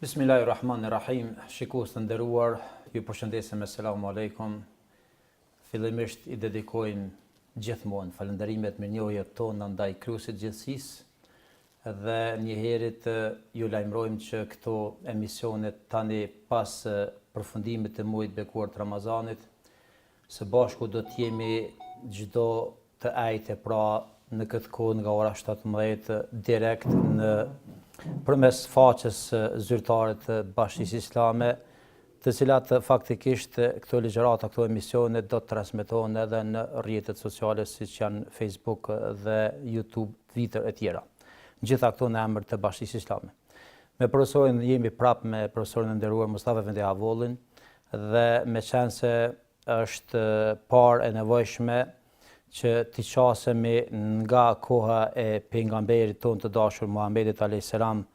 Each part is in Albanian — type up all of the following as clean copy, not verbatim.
Bismillahirrahmanirrahim. Shikues të nderuar, ju përshëndesim me selamu aleikum. Fillimisht I dedikojnë gjithmonë falënderimet mirënjohjet tona ndaj Krijuesit gjithësisë dhe njëherët ju lajmërojmë që këto emisionet tani pas përfundimit të muajit bekuar të Ramazanit, së bashku do të jemi çdo të ajte pra në këtë kohë nga ora 17 direkt përmes faqes zyrtare të Bashkisë Islame, të cilat faktikisht këto ligjërata, këto emisione do të transmetohen edhe në rrjetet sociale siç janë Facebook dhe YouTube, Twitter e tjera. Gjitha këto në emër të Bashkisë Islame. Me profesorin jemi prapë me profesorin e nderuar Mustafa Efendi Avollin dhe me qenë se është parë e nevojshme që t'i qasemi nga koha e pejgamberit tonë të dashur Muhamedit alayhis salam,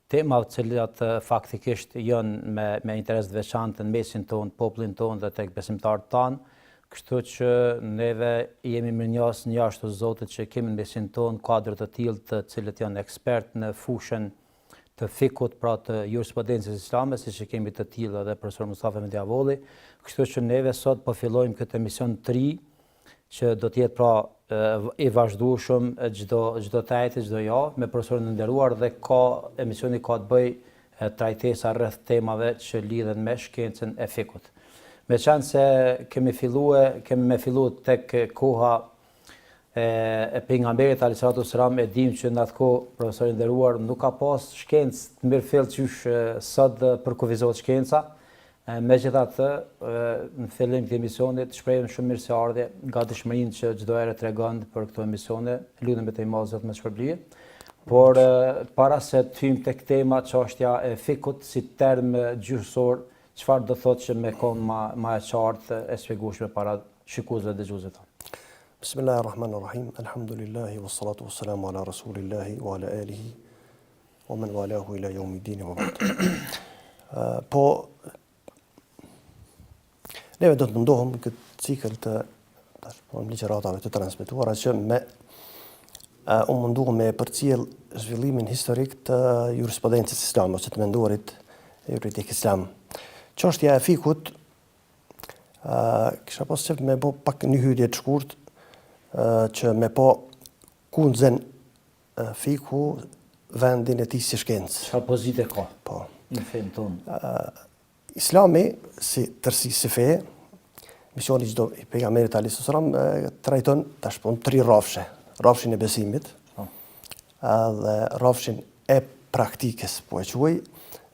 tema të cilat faktikisht janë me interes të veçantë në mesin tonë, popullin tonë dhe tek besimtarët tanë, kështu që neve jemi mirënjohës jashtë Zotit që kemi në mesin tonë kuadër të tillë të cilët janë ekspert në fushën të fikut, pra të jurisprudencës islame, siç kemi të tillë edhe profesor Mustafa Efendi Avolli, kështu që neve sot po fillojmë këtë emision të ri që do të jetë pra I vazhdueshëm çdo të ajte, çdo javë me profesorin e nderuar dhe emisioni ka të bëjë trajtesa rreth temave që lidhen me shkencën e fikut. Meqense se kemi me fillu tek koha e pejgamberit alayhis salam, e dim që në atë kohë profesori i nderuar nuk ka pas shkencë të mirëfillt qysh sot për kufizohet shkenca. Megjithatë, në fillim të emisionit shprehim shumë mirëseardhje nga dëshmërinë që çdo herë tregon për këto emisione, lutem te Allahu Zot me shpërblije. Por para se të hyjmë tek tema çështja e fikut si term gjyqësor, çfarë do thotë që me kon më e qartë e shpjegueshme para shikuesve dhe dëgjuesve tonë. Bismillahirrahmanirrahim. Alhamdulillahi wassalatu wassalamu ala rasulillahi wa ala alihi wa man walahu ila yawmiddin wa ba'd. Po neve do të mundohem këtë cikël të ligjëratave të transmetuara që u munduam me përcjell zhvillimin historik të jurisprudencës islame ose të menduarit juridik islam. Çështja e fikut kisha pas me bë pak një hyrje të shkurtë që me po ku nxen fiku vendin e tij si shkencë. Çfarë pozite ka? Po. Në fen tonë. Islami si tërësi si fe, misioni çdo I pejgamberit alayhis salam trajton tash po 3 rrafshe. Rrafshin e besimit, dhe rrafshin e praktikës, po e quaj,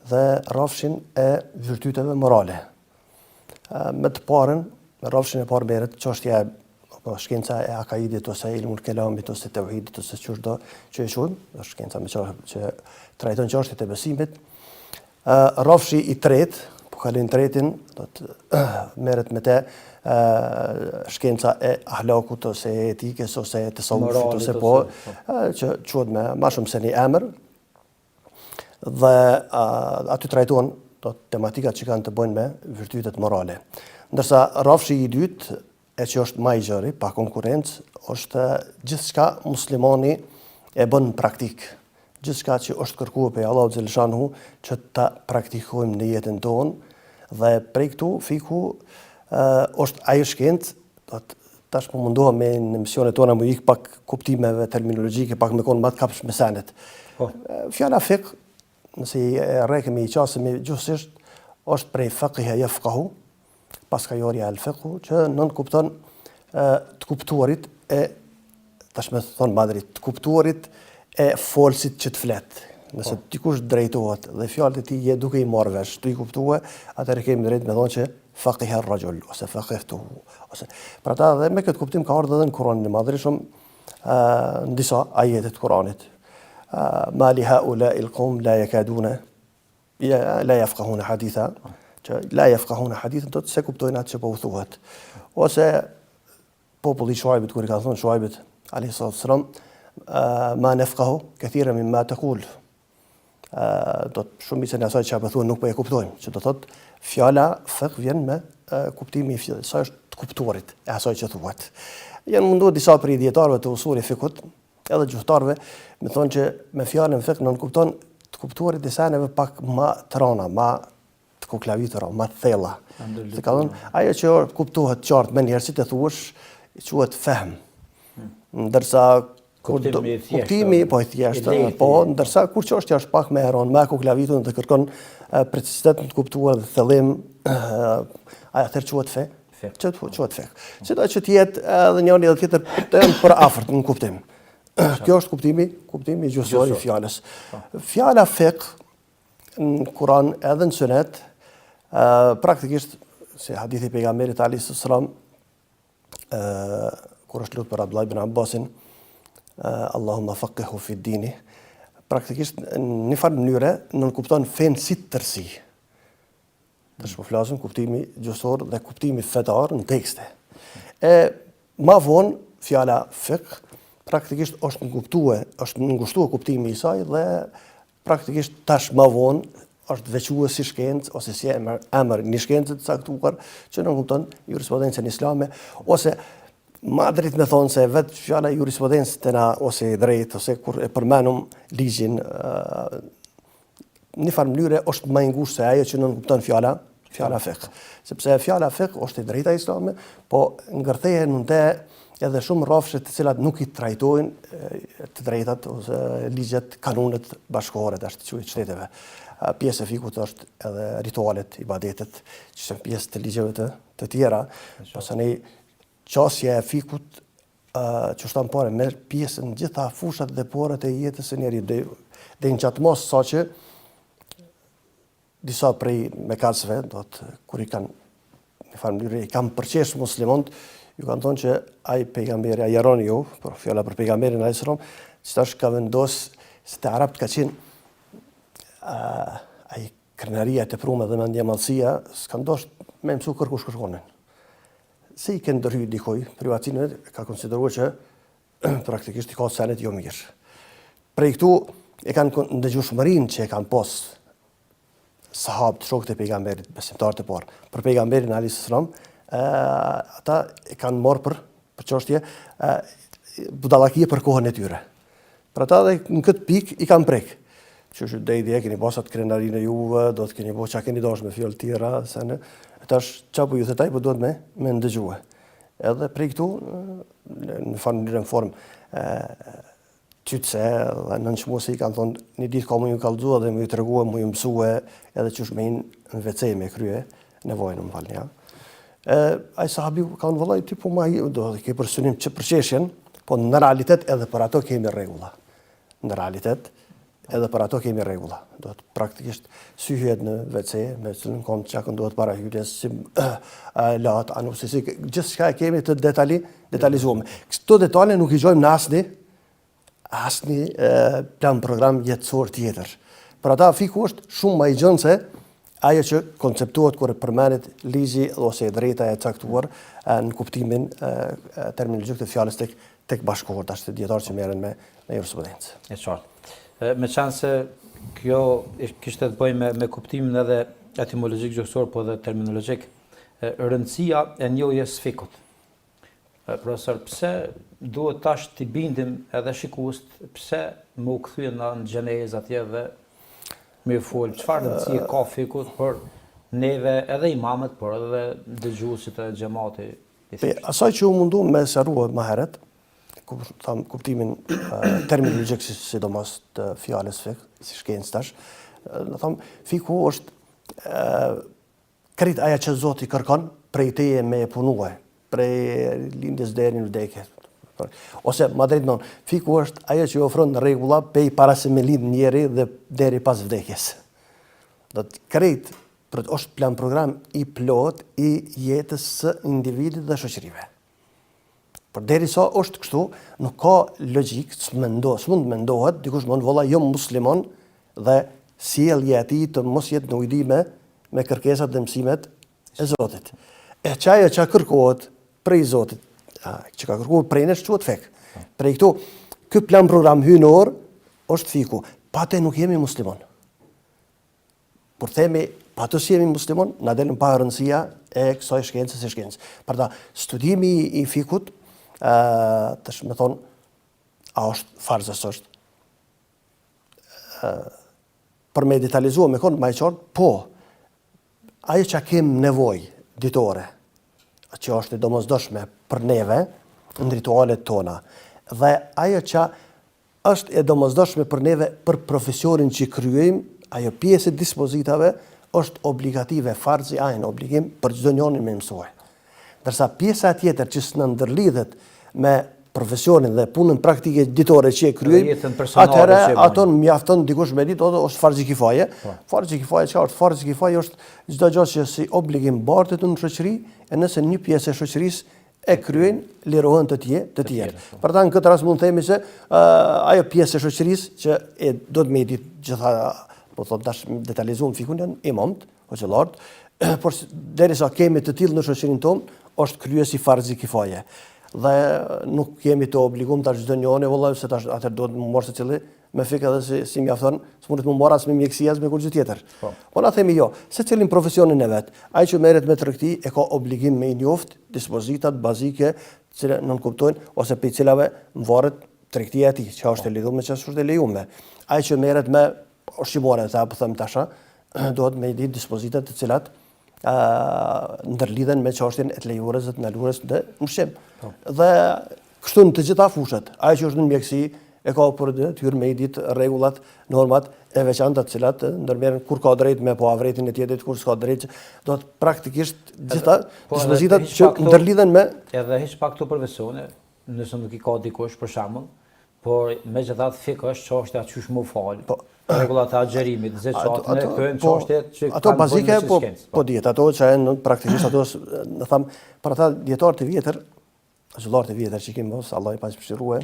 dhe rrafshin e virtyteve morale. Me të parën, rrafshin e parë merret çështja e shkenca e akaidit ose ilmul kelamit ose tauhidit ose çdo që e quajmë, është shkenca që trajton çështjet e besimit. Rrafshi I tretë, po kalojnë tretin, do të merret me të shkenca e ahlakut ose e etikës ose e tasawufit ose po që quhet më shumë se një emër. Dhe aty trajtohen tematikat që kanë të bëjnë me virtytet morale. Ndërsa rrafshi I dytë, e që është më I gjerë, pa konkurrencë, është gjithçka muslimani e bën në praktikë. Gjithçka që është kërkuar prej Allahut xhaleshanhu që ta praktikojmë në jetën tonë dhe prej këtu fiku është ajo shkencë, tash po mundohem me në misionet tona më ik pak kuptimeve terminologjike, pak me kon më të kapshme senet. Fjala fik, nëse e rrekemi I qasemi gjithsesi, është prej faqih yafqahu, paskajorja al fiqhu, që nën kupton të kuptuarit e tash më thon madrit, të kuptuarit e folësit që të flet. Nëse dikush drejtohet dhe fjalët e tij duke I marrë vesh, të I kuptue, atëherë kemi drejt me thonë që faqih ar-rajul ose faqihtuhu ose. Për ata dhe me këtë kuptim ka ardhur edhe në Kur'anin e Madhërisht në disa ajete të Kur'anit. Ma li haula'i al-qawm la yakaduna la yafqahuna haditha. Që la yafqahuna hadithan do të se kuptojnë atë që po u thuhet. Ose populli I Shuaibit kur I ka thonë Shuaibit alayhis salam ma nafqahu kathiran mimma taqul. Do të shumicën e asaj që apo thuan nuk po e kuptojmë, që do thotë fjala fiqh vjen me kuptimi I sa është të kuptuarit e asaj që thuhet. Janë munduar disa prej dietarëve të usulit fiqhut, edhe gjuhëtarëve, me thonë që me fjalën fiqh nën kupton të të kuptuarit diseneve pak ma të rana, ma të kuklavitura, ma të thella. Se ka thonë, ajo që kuptohet qartë me njerë, si të thuash, quhet fehm. Ndërsa kuptimi po i thjeshtë, po ndërsa kur çështja është pak më e rëndë, me kuklavitun dhe kërkon precisitet në të kuptuar dhe thellim, atëherë quhet fe. Quhet fe. Sido që të jetë edhe njëri edhe tjetër të janë për afërt në kuptim. Kjo është kuptimi gjysor i fjalës. Fjala fiqh në Kur'an edhe në Sunet praktikisht se hadithi pejgamberit alayhis salam kur është lutur për Abdullah ibn Abbasin, Allahumma faqqihhu fi dini, praktikisht në një farë mënyre nënkupton fen si tërësi. Tash po flasim kuptimi gjysor dhe kuptimi fetar në tekste. Ma vonë fjala fiqh praktikisht është ngushtuar kuptimi i saj dhe praktikisht tash ma vonë është veçuar si shkencë ose si emër një shkencë të caktuar që nënkupton jurisprudencën islame ose ma drejt me thonë se vetë fjala jurisprudencë të na ose drejt ose kur e përmenum ligjin një farë mënyre është më e ngushtë se ajo që nënkupton fjala fiqh. Sepse fjala fiqh është e drejta islame, po ngërthehen në te edhe shumë rrafshe të cilat nuk i trajtojnë të drejtat ose ligjet, kanunet bashkëkohore të quhet shteteve. Pjesë e fikut është edhe ritualet, ibadetet, që janë pjesë të ligjeve të tjera. Pastaj qasja e fikut që shtanë pare merë pjesën gjitha fushat dhe porët e jetës e njeri dhe në qatë mos sa që disa prej mekasve, kur i kanë në farë mënyrë, i kanë përqesh muslimont, ju kanë thonë që ai pejgamberi, ai jaroni ju, për fjala për pejgamberin alayhis salam, që tash ka vendosë se të Arabt ka qenë ai krenaria të prume dhe mendjemallësia, s'ka ndoshtë me mësu kërkush kërkonin. Se i kënë ndërhyjë dikoj, privacinë ka konsideruar që praktikisht i ka senet jo mirë. Prej këtu e kanë ndëgjueshmërinë që e kanë pas sahabët, shokët e pejgamberit, besimtarët e parë, për pejgamberin alayhis salam, ata e kanë marrë për çështje budallakie për kohën e tyre. Për ata dhe në këtë pikë i kanë prek. Që dhe ide keni pasat krenarinë e juve, do të keni po qa keni dash me fjallë tjera, se në tash qa po ju thetaj, po do të me ndëgjue. Edhe prej këtu, në farë formë qytëse dhe nënçmuesi i kanë thonë, një ditë ka mu ju kallëzua dhe mu ju tregua, mu ju mësue, edhe qysh me inë në vecej me krye, nevojnë më falë një. Ai sahabi kanë vëllaj, ti po ma do të ke përsynim që përqeshjen, po në realitet edhe për ato kemi regula. Në realitet, edhe për ato kemi regula. Do të praktikisht syhet në WC, me cilën kom të qakën do të para hyrjes, si latë, anusisi, gjithë shka e kemi të detalizume. Këto detale nuk i gjojmë në asni plan program jetësor tjetër. Për ata fiku është shumë ma i gjënë se ajo që konceptuat kërë përmenit ligji ose drejta e caktuar në kuptimin terminologjik të fjallës tek bashkohor, ashtë djetarë që merren me jurisprudencë. E qartë. Me qanë se kjo kishte të bëjë me kuptimin edhe etimologjik gjuhësor, po edhe terminologjik, rëndësia e njohjes fikut. Profesor, pse duhet tash t'i bindim edhe shikuest, pse më u kthye në gjenez atje dhe me folë, çfarë rëndësie ka fikut për neve edhe imamët, por edhe dëgjuesit e xhamati? Asaj që u mundu me sqaruar më herët, kuptimin terminologjik sidomos të fjalës fiqh, si shkencë tash, do them fiku është krejt aja që Zoti kërkon prej teje me punue, prej lindjes deri në vdekje. Ose më drejt non, fiku është ajo që ofron rregulla pej para se me lind njeri dhe deri pas vdekjes. Do të krejt është plan program i plot i jetës së individit dhe shoqërive. Por derisa është kështu, nuk ka logjik, s'mund mendohet, dikush mund valla jo musliman dhe sjellja e tij të mos jetë në ujdi me kërkesat dhe mësimet e Zotit. E çaja që kërkohet prej Zotit, që ka kërkuar prej nesh quhet fik. Prej këtu, ky plan program hyjnor është fiku. Patë nuk jemi musliman. Por themi, patë si jemi musliman, na del pa rëndësia e kësaj shkencës së shkencës. Për ta studimi i fikut tash me thonë, a është farzës është për me detalizuar me konë ma i qartë, po, ajo që kem nevoj ditore, që është e domosdoshme për neve në ritualet tona, dhe ajo që është e domosdoshme për neve për profesionin që kryejmë, ajo pjesë e dispozitave është obligative, farzi ajnë, obligim për çdo njonin me mësue. Dërsa pjesa tjetër që s'në ndërlidhet me profesionin dhe punën praktike ditore që e kryejmë, atëherë ato mjafton dikush me ditë, është farzi kifaje. Farzi kifaje që është? Farzi kifaje është çdo gjë që si obligim bartet në shoqëri, e nëse një pjesë e shoqërisë e kryen, lirohen të tjerë. Për ta në këtë rast mund të themi se ajo pjesë e shoqërisë që e do të me ditë gjitha, po thot dash detalizuar fikun janë imamët, hoxhallarët, por derisa kemi të tillë në shoqërinë tonë, është kryesi farzi kifaje. Dhe nuk kemi të obligum tash çdo njëri vëllai se tash atë do të më morë secili me fik edhe si mjafton, s'mundet më marr as me mjekësia as me kurrë tjetër. Po na themi jo, secilin profesionin e vet. Ai që merret me tregti e ka obligim me i njoft dispozitat bazike që nuk kuptojnë ose pe cilave varet tregtia e tij, që është e lidhur me çfarë është e lejuar. Ai që merret me ushqimore, sa po them tash, duhet me i ditë dispozitat të cilat ndërlidhen me çështjen e të lejuarës dhe të ndaluarës në ushqim. Dhe kështu në të gjitha fushat, ai që është në mjekësi e ka për detyrë me i ditë rregullat, normat e veçanta të cilat ndërmerren kur ka drejt me po avretin e tjetrit, kur s'ka drejt, do të praktikisht gjitha dispozitat që ndërlidhen me edhe hiç pak këto profesione, nëse nuk i ka dikush për shembull, por megjithatë fik është çështja çysh më fal. Rregullat e agjerimit, zeçatën e këtyre çështjet që ato bazike po dihet, ato që janë praktikisht ato, do tham, për ata dietar të vjetër, xhollar të vjetër që kemi mos, Allah i paqëfshirue.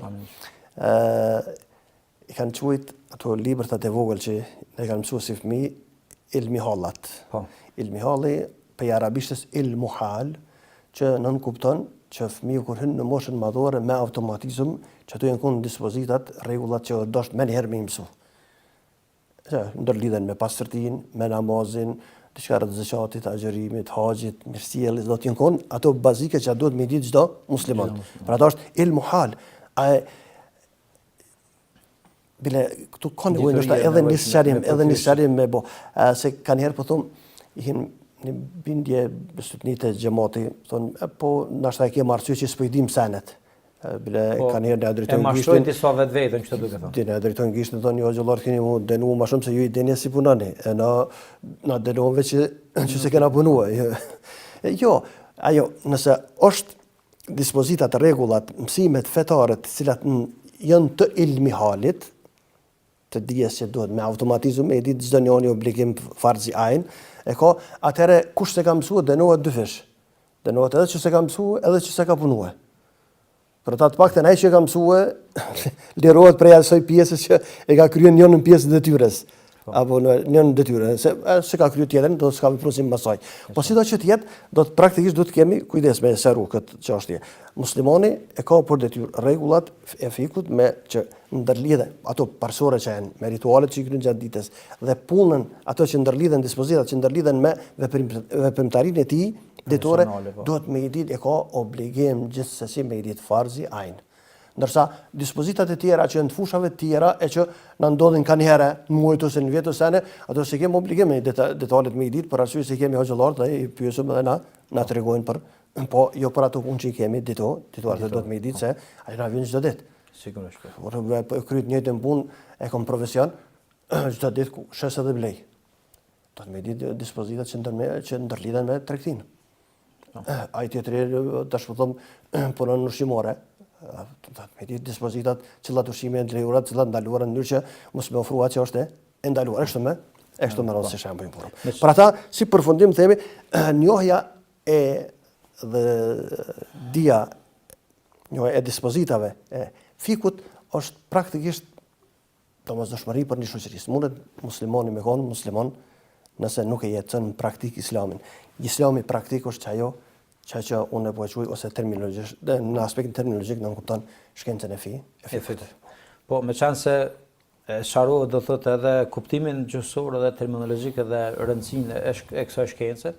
I kanë quajt ato librat e vogël që ne kanë mësuar si fëmijë ilmihallat. Ilmihalli për arabishtës ilmuhal, që nën kupton që fëmiu kur hyn në moshën madhore me automatizëm, që ato janë në dispozitat, rregullat që dosh më herë më mësu. Ndërlidhen me pastërtin, me namazin, diçka rreth zeqatit, agjerimit, haxhit, mirësjelljes, do të jenë kon ato bazike që duhet me ditë çdo musliman. Pra ato është ilmu hal. Bile këtu kanë nevojë edhe një sqarim me bo, se kanë herë po thon ihin në bindje besutnite xhamati, thon po ndoshta e kemë arsye që s'po i dim senet. Bile kanë herë drejtojnë gishtin. E mashtrojnë disa vetveten që duhet të thonë. Ne drejtojnë gishtin thonë jo xhollar keni u dënuar më shumë se ju i dëni si punoni. Na dënuan veç që se kena punuar. Jo, ajo nëse është dispozitat, rregullat, mësimet fetare të cilat janë të ilmihalit, të dijes që duhet me automatizëm me ditë çdo njëri obligim farzi ajn, e ka atëre kush se ka mësuar dënohet dy fish. Dënohet edhe që se ka mësuar edhe që se ka punuar. Për ta të paktën ai që ka mësuar lirohet prej asaj pjesës që e ka kryer njërin pjesë të detyrës. Apo në njërin detyrë, se ka kryer tjetrën do të s'ka vepruar si mbasaj. Po sido që të jetë, do të praktikisht do të kemi kujdes me seru këtë çështje. Muslimani e ka për detyrë rregullat e fikut me që ndërlidhen ato parsore që janë me ritualet që i kryen gjatë ditës dhe punën ato që ndërlidhen dispozitat që ndërlidhen me veprimtarinë e tij ditore, duhet me i ditë e ka obligim gjithsesi me i ditë farzi ajn. Ndërsa dispozitat e tjera që janë të fushave të tjera e që na ndodhin kanë herë në muajt ose në vjet ose ne, ato se kemi obligim me detalet me i ditë për arsye se kemi hoxhallar dhe i pyesim edhe na tregojnë për po jo për ato punë që i kemi dituar duhet me i ditë se ai na vjen çdo ditë. Sigurisht. Por kryet njëjtën punë e kam profesion çdo ditë shes edhe blej. Do të me ditë dispozitat që ndërlidhen me tregtinë. Ai tjetri tash po them punon ushqimore. Me ditë dispozitat cilat ushqime janë të lejuara, cilat ndaluara në mënyrë që mos më ofruat që është e ndaluar. Ashtu më radhë si shembull punon. Për ata si përfundim themi njohja e dhe dia njohja e dispozitave e fikut është praktikisht domosdoshmëri për një shoqëri. Mundet muslimani me qenë musliman nëse nuk e jeton në praktik islamin. Islami praktik është ajo që unë po e quaj ose terminologjisht, në aspektin terminologjik në kupton shkencën e fikut. Po me qenë se sharrohet do thotë edhe kuptimin gjuhësor dhe terminologjik edhe rëndësinë e kësaj shkence,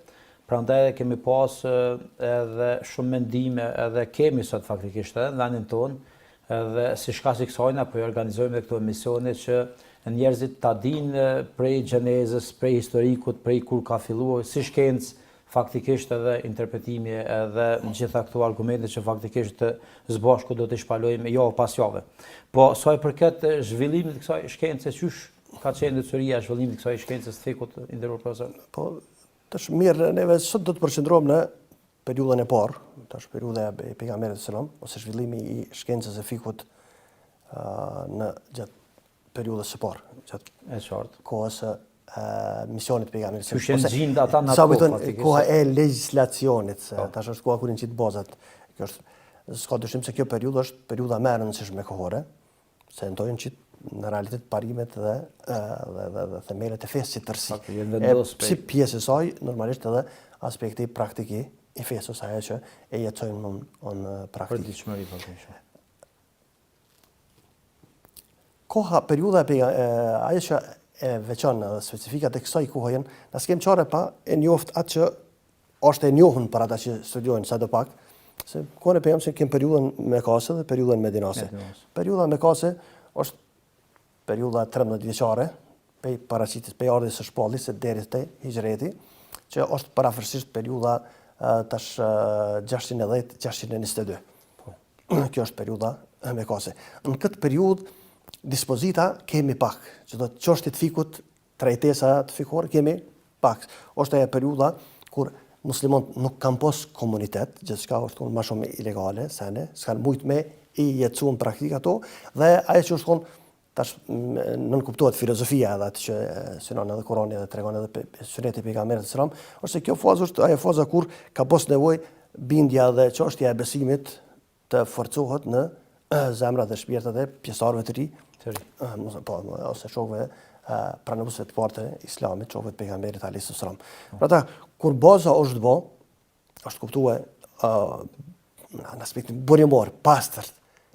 prandaj kemi pas edhe shumë mendime edhe kemi sot faktikisht edhe në vendin tonë edhe si shkak i kësaj apo i organizojmë këto emisione që njerëzit ta dinë prej gjenezës, prej historikut, prej kur ka filluar, si shkencë, faktikisht edhe interpretimi edhe gjitha këto argumente që faktikisht të zbashku do të shpalojmë javë pas jave. Po, sa i përket zhvillimit të kësaj shkence, qysh ka qenë ndërtësia e zhvillimit të kësaj shkencës të fikut, nderuar profesor? Po, tash mirë, neve sot do të përqendrohem në periudhën e parë, tash periudha e pejgamberit sallam, ose zhvillimi i shkencës e fikut në gjatë periudhës së parë, gjatë kohës së misionit pejgamberit sallam. Qysh janë gjinda ata në sa atë kohë, koha e legjislacionit, tash është koha kur janë qitë bazat. Kjo është s'ka dyshim se kjo periudhë është periudha më e rëndësishme kohore, se ndojnë qitë në realitet parimet dhe themelet e fesë si tërsi. Si pjesë e saj, normalisht edhe aspekti praktiki i fesë, ose ajo që e jetësojnë në praktikë. Koha, periudha ajo që e veçon dhe specifikat e kësaj kohe janë, na s'kem çare pa e njoft atë që është e njohur për ata që studiojnë sa do pak, se kohën e pejgamberit kem periudhën mekase dhe periudhën medinase. Periudha mekase është periudha 13 vjeçare, pej paraqitjes, pej ardhjes së shpalljes deri te hijreti, që është parafërsisht periudha tash 610-622. Kjo është periudha mekase. Në këtë periudhë dispozita kemi pak, që do të çështjet fikut, trajtesa të fikore kemi pak. Është ajo periudha kur muslimanët nuk kanë pas komunitet, gjithçka është më shumë ilegale, sene, s'kan mujt me i jetësuar praktik ato, dhe ajo që është tash nën kuptohet filozofia edhe atë që synon edhe Kurani dhe tregon edhe suneti e pejgamberit sallam, ose kjo fazë është ajo faza kur ka pas nevojë bindja dhe çështja e besimit të forcohet në zemrat dhe shpirtat e pjesëtarëve të ri, ose shokëve pranuesve të parë të Islamit, shokëve të pejgamberit alayhis salam. Pra ata kur baza është bë, është kuptuar në aspektin burimor, pastër,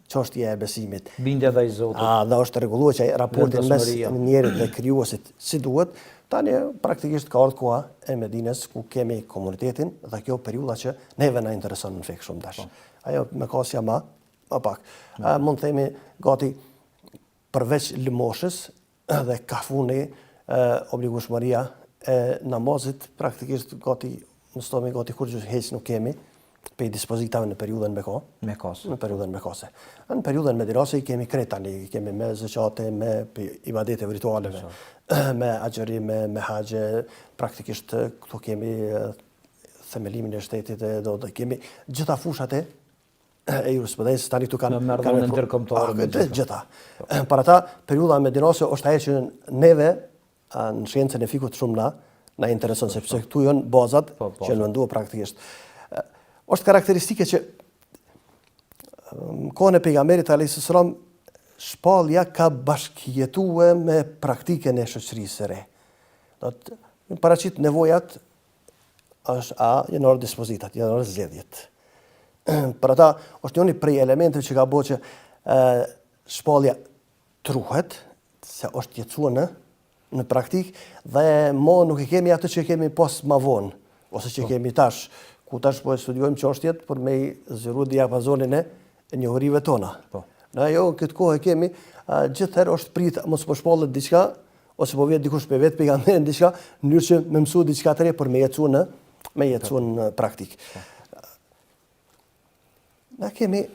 çështja e besimit. Bindja ndaj Zotit. Dhe është rregulluar që raportin mes njerit dhe krijuesit si duhet. Tani praktikisht ka ardhur koha e Medinës ku kemi komunitetin dhe kjo periudha që neve na intereson në fik shumë dash. Ajo me kasja ma pak. Mund të themi gati përveç lëmoshës dhe kafuni, obligueshmëria e namazit, praktikisht gati, mëstomi gati kur që heq nuk kemi, pe dispozitave në periudhën mekase. Në periudhën mekase. Në periudhën medinase kemi krejt tani, kemi me zëqate, me ibadete ritualeve, me agjerime, me haqe, praktikisht këtu kemi themelimin e shtetit, do kemi gjitha fushat e jurisprudencës tani këtu kanë marrëdhënie ndërkombëtare gjitha. Për ata periudha medinase është ajo që neve në shkencën e fikut shumë na intereson, sepse këtu janë bazat që në menduar praktikisht. Është karakteristike që në kohën e pejgamberit alayhis salam shpallja ka bashkëjetuar me praktikën e shoqërisë së re. Do të paraqit nevojat është janë orë dispozitat, janë orë zgjedhjet. Për ata është njëri prej elementeve që ka bëu që shpallja truhet, se është jetësuar në praktik dhe mo nuk e kemi atë që kemi pas më vonë, ose që kemi tash, ku tash po e studiojmë çështjet për me zgjeru diapazonin e njohurive tona. Në ajo këtë kohë kemi gjithherë është prit mos po shpallet diçka ose po vjet dikush për vetë pejgamberin diçka në mënyrë që më mësu diçka të re për me jetësuar në praktik. Na kemi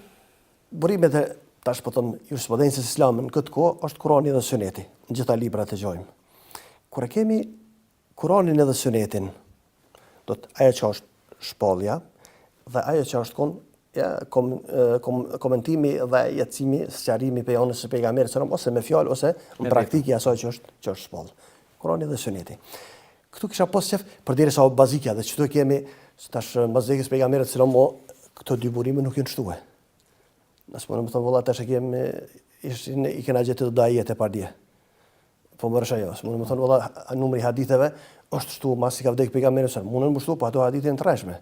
burimet e tash po them jurisprudencës islame në këtë kohë është Kurani dhe Suneti, në gjitha librat e gjojmë. Kur e kemi Kuranin edhe Sunetin, do të ajo që është shpallja dhe ajo që është komentimi dhe jetësimi, sqarimi pejonës së pejgamberit sallam ose me fjalë ose në praktikë asaj që është shpall. Kurani dhe Suneti. Këtu kisha pas qef përderisa bazike dhe çdo kemi tash mbasdekës pejgamberit sallam këto dy burime nuk janë shtuar. Nëse më thonë valla tash e kemi i kena gjetë të ajete pa dje. Po më rësha jo, më thonë valla numri haditheve është shtu mas i ka vdek pejgamberi sallam. Mundën më shtu, po ato hadithe janë të rreshme.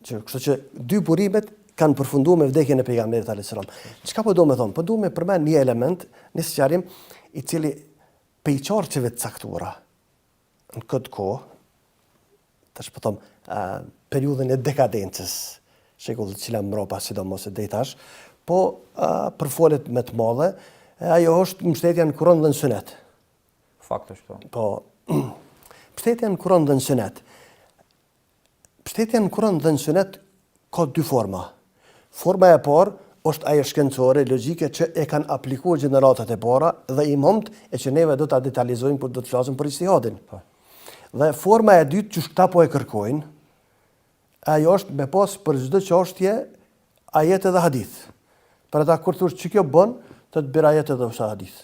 Kështu që dy burimet kanë përfunduar me vdekjen e pejgamberit alayhis salam. Çka po do me thonë? Po do me përmend një element, një sqarim i cili pej çorçeve të caktuara në këtë kohë, tash po them periudhën e dekadencës, shekullit që la mbrapa sidomos e deri tash, po përfolet me të madhe Ajo është mbështetja në Kur'an dhe në Sunet. Fakt është. Po, mbështetja në Kur'an dhe në Sunet. Mbështetja në Kur'an dhe në Sunet ka dy forma. Forma e parë është ajo shkencore, logjike që e kanë aplikuar gjeneratat e para dhe imamët e që neve do ta detalizojmë por do të flasim për ijtihadin. Dhe forma e dytë që këta po e kërkojnë, ajo është me pas për çdo çështje ajet edhe hadith. Për ata kur thosh që kjo bën, të bëra ajet edhe hadith.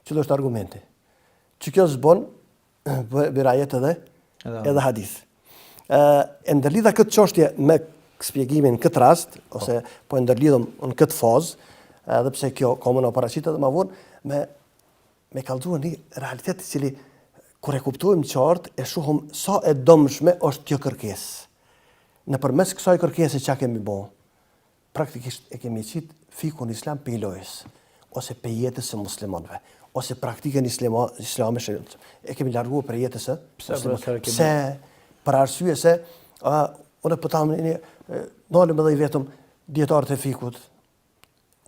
Cili është argumenti? Që kjo s'bën, bëra ajet edhe hadith. E ndërlidha këtë çështje me shpjegimin në këtë rast, ose po e ndërlidhëm në këtë fazë, edhe pse kjo ka më në paraqitet dhe më vonë, me kallëzuar një realitet i cili kur e kuptojmë qartë, e shohim sa e dëmshme është kjo kërkesë. Nëpërmes kësaj kërkese çka kemi bë? Praktikisht e kemi qitë fikun islam pe lojës, ose pe jetës së muslimanëve, ose praktikën islame shërit. E kemi larguar për jetës së muslimanëve. Pse? Për arsye se unë po tam ndalëm edhe i vetëm dietarët e fikut,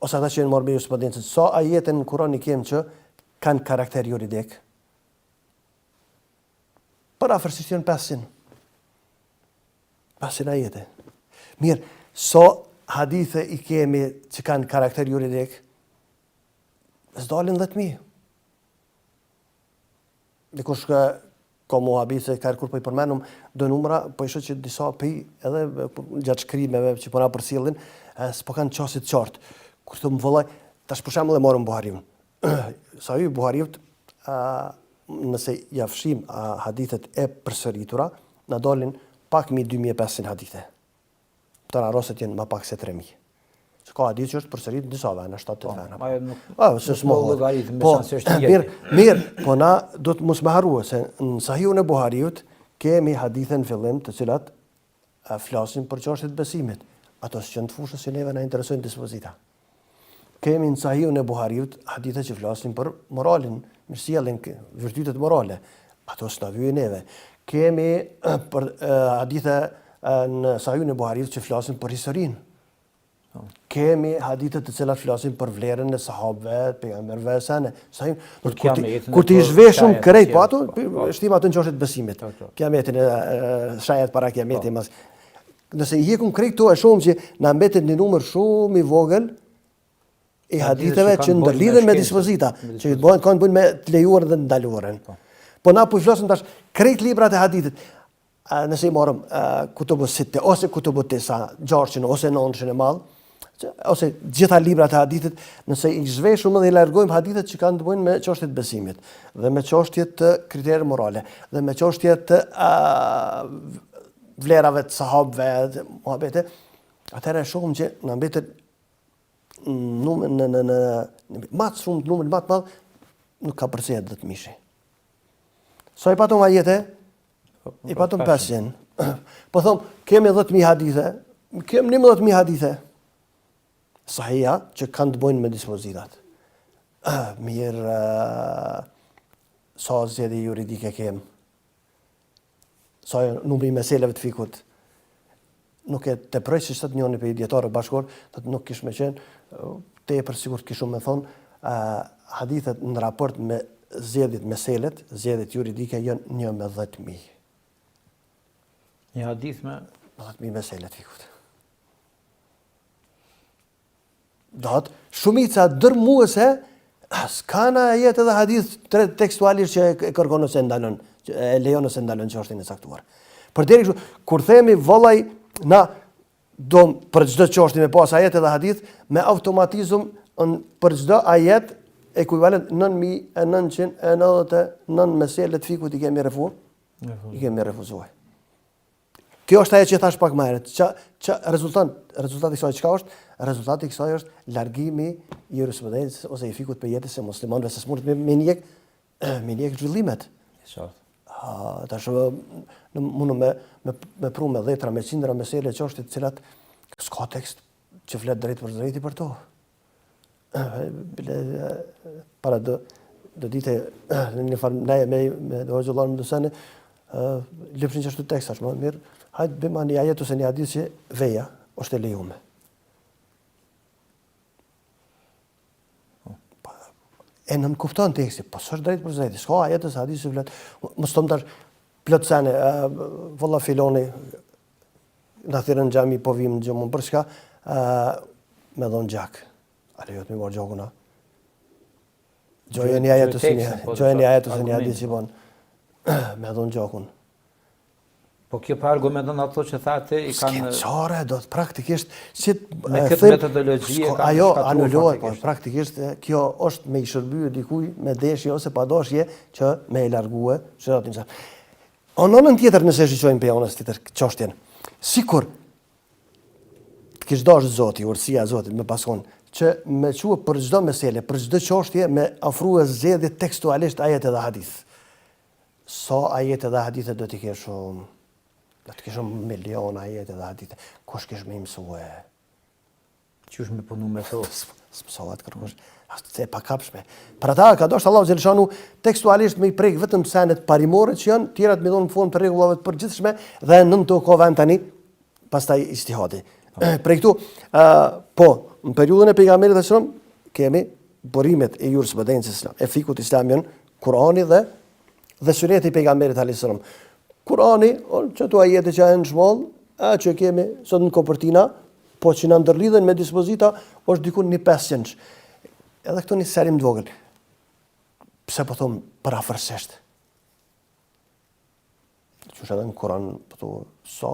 ose ata që janë marrë me jurisprudencën, sa ajete në Kur'an i kemi që kanë karakter juridik. Për afërsisht janë 500. 500 ajete. Mirë, sa hadithe i kemi që kanë karakter juridik? S'dalin 10.000. Dikush ka muhabise, kur po i përmenum do numra, po i shoh që disa pi edhe gjatë shkrimeve që po na përcjellin, s'po kanë çastit qartë. Kur thon vëllai, tash për shembull e morëm Buhariun. Sa i Buhariut, nëse ja fshim hadithet e përsëritura, na dalin pak mi 2500 hadithe. Tëra roset janë më pak se 3000. Që ka hadith që është përsërit në disa vena, 7-8 vena. Mirë, po na do të mos me harrua se në Sahihun e Buhariut kemi hadithe në fillim të cilat flasin për çështjet besimit. Ato që në të fushës që neve na interesojnë dispozita. Kemi në Sahihun e Buhariut hadithe që flasin për moralin, mirësjelljen, virtytet morale. Ato s'na vijnë neve. Kemi për hadithe në Sahihun e Buhariut që flasin për historinë. Kemi hadithe të cilat flasin për vlerën e sahabëve, pejgamberëve sene. Kur ti zhveshun krejt, po ato shtim ato në çështjet besimit. Kiametin shajet para kiametit. Nëse i hekum krejt këto e shohim që na mbetet një numër shumë i vogël i haditheve që ndërlidhen me dispozita, që kanë bëjnë me të lejuar dhe ndaluaren. Po na po i flasim tash krejt librat e hadithit. Nëse i marrëm Kutubu Sitte ose Kutubu Tisa, 6 ose 9 e madh, ose gjitha librat e hadithit, nëse i zhveshëm dhe i largojmë hadithet që kanë të bëjnë me çështjet e besimit, dhe me çështjet të kriterë morale, dhe me çështjet të vlerave të sahabëve, muhabete, atëherë shohim që na mbetet numër më shumë, numër më të madh nuk ka përse 10.000. Sa i patëm ajete? I patëm 500. Po thom, kemi 10.000 hadithe, kemi 11.000 hadithe. Sahija që kanë të bëjnë me dispozitat. Mirë, sa zgjedhje juridike kemë, sa numri i meseleve të fikut, nuk e të prejtë që sëtë njëni për i djetarë bashkor, të nuk kishë me qenë, te e për sigur të kishë me thonë, hadithet në raport me zgjedhjet meselet, zgjedhjet juridike janë 1 me 10.000. Një hadith me 10.000 meselet fikut. Dohet, shumica dërmuese, s'kana jetë edhe hadith tekstualisht që e kërkon ose ndalon, e lejon ose ndalon çështjen e caktuar. Përderi kështu, kur themi vallai na do për çdo çështje me pas ajet edhe hadith, me automatizëm për çdo ajet ekuivalent 9.999 mesele të fikut i kemi refuzuar. Kjo është ajo që thash pak më herët. Rezultati i kësaj çka është? Rezultati i kësaj është largimi i jurisprudencës ose i fikut për jetës së muslimanëve, se s'mund me njek zhvillimet. Tash mundu me pru me dhjetra, me qindra mesele çështje të cilat s'ka tekst që flet drejt për drejti për to. Para do dite në farë me Hoxhallar Mendosani lëpshin çështje tekst tash më mirë. Hajde bëjmë një ajet ose një hadith që veja është e lejuar. e nën kupton teksti, po s'është drejt për zëti, s'ka ajetës, hadisi flet, mos të tash plot sene, valla filoni, na thirrën në xhami po vim në xhamun për çka, me dhon gjak. A lejohet me marr gjakun a? Gjojeni ajetës një hadisi bon, me dhon gjakun. Po kjo pa argumenton ato që thate i kanë Skencore, do të praktikisht si me këtë metodologji ajo anulohet, po praktikisht kjo është me i shërbyer dikujt me deshje ose pa dashje që me e largue shëratin sa. Anën tjetër nëse shqojmë pe anës tjetër çështjen. Sikur të kish dash Zoti, urësia e Zotit më paskon që me quë për çdo mesele, për çdo çështje me ofrua zgjedhje tekstualisht ajete dhe hadith. Sa ajete dhe hadithe do t'i kesh do të kishëm miliona ajete dhe hadithe. Kush kish me mësue? Qysh me punu me to? S'mësohet kërkush. Ashtë e pakapshme. Për ata ka dashur Allahu xheleshanu tekstualisht me i prek vetëm senet parimore që janë, tjerat me dhonë në fund për rregullave të përgjithshme dhe nën to ka vend tani pastaj ijtihadi. Për këtu, po, në periudhën e pejgamberit sallallahu alajhi wasallam kemi burimet e jurisprudencës islam, e fikut islamian, Kurani dhe suneti i pejgamberit sallallahu alajhi wasallam. Kurani, që tu ajete që janë shmoll, që kemi sot në kopertina, po që në ndërlidhen me dispozita, është dikun një 500. Edhe këtu një serim të vogël. Pse po thomë parafërsisht? Që edhe në Kur'an, po thonë, so